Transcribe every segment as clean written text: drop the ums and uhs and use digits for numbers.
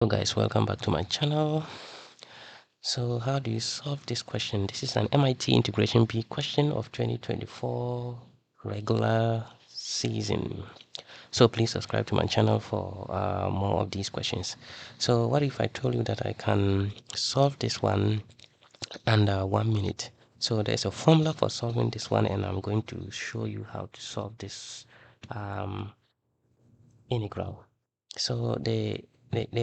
Hello guys, welcome back to my channel. So how do you solve this question? This is an MIT Integration B question of 2024 regular season. So please subscribe to my channel for more of these questions. So what if I told you that I can solve this one under 1 minute? So there's a formula for solving this one, and I'm going to show you how to solve this um, integral. So the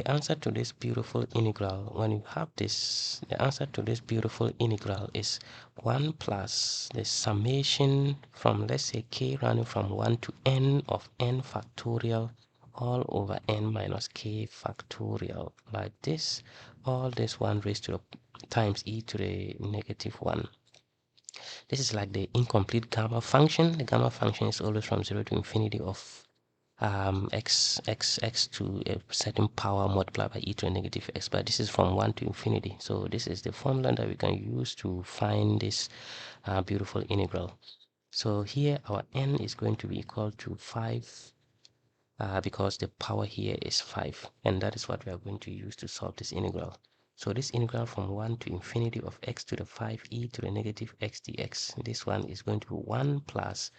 answer to this beautiful integral, when you have this, the answer to this beautiful integral is 1 plus the summation from, let's say, k running from 1 to n of n factorial all over n minus k factorial, like this. All this 1 raised to the times e to the negative 1. This is like the incomplete gamma function. The gamma function is always from 0 to infinity of x to a certain power multiplied by e to a negative x, but this is from 1 to infinity. So this is the formula that we can use to find this beautiful integral. So here our n is going to be equal to 5 because the power here is 5, and that is what we are going to use to solve this integral. So this integral from 1 to infinity of x to the 5 e to the negative x dx, this one is going to be 1 plus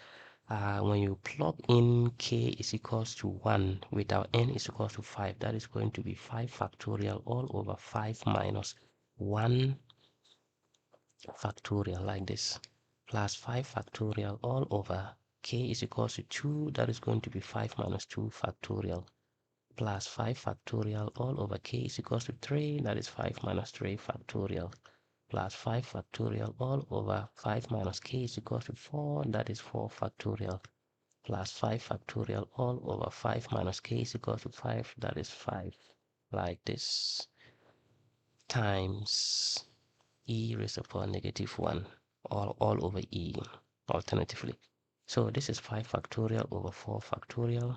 when you plug in k is equals to 1 without n is equals to 5, that is going to be 5 factorial all over 5 minus 1 factorial, like this, plus 5 factorial all over k is equals to 2, that is going to be 5 minus 2 factorial, plus 5 factorial all over k is equals to 3, that is 5 minus 3 factorial, plus 5 factorial all over 5 minus k is equals to 4, that is 4 factorial, plus 5 factorial all over 5 minus k is equal to 5, that is 5, like this, times e raised to the power negative 1 all over e alternatively. So this is 5 factorial over 4 factorial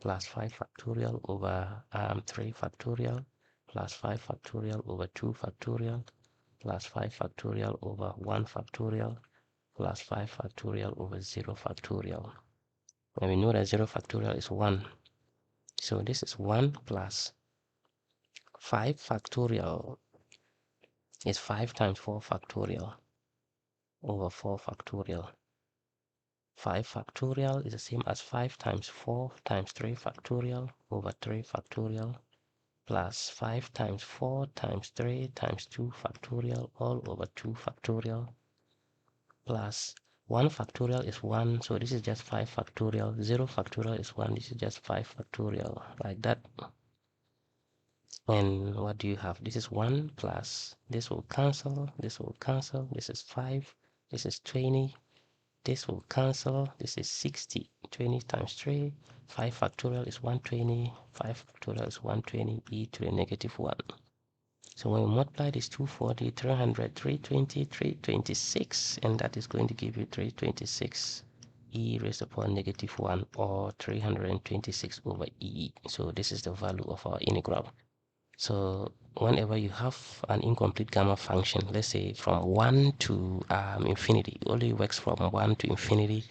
plus 5 factorial over 3 factorial plus 5 factorial over 2 factorial plus 5 factorial over 1 factorial plus 5 factorial over 0 factorial. And we know that 0 factorial is 1. So this is 1 plus 5 factorial is 5 times 4 factorial over 4 factorial. 5 factorial is the same as 5 times 4 times 3 factorial over 3 factorial plus 5 times 4 times 3 times 2 factorial all over 2 factorial plus 1 factorial is 1, so this is just 5 factorial. 0 factorial is 1, this is just 5 factorial, like that. And what do you have? This is 1 plus, this will cancel, this will cancel, this is 5, this is 20, this will cancel, this is 60, 20 times 3, 5 factorial is 120, 5 factorial is 120, e to the negative 1. So when we multiply this 240, 300, 320, 326, and that is going to give you 326 e raised upon negative 1, or 326 over e. So this is the value of our integral. So whenever you have an incomplete gamma function, let's say from 1 to infinity, it only works from 1 to infinity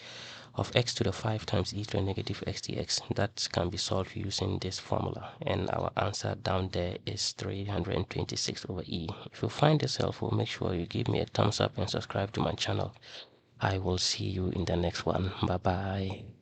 of x to the 5 times e to the negative x dx. That can be solved using this formula. And our answer down there is 326 over e. If you find this helpful, make sure you give me a thumbs up and subscribe to my channel. I will see you in the next one. Bye bye.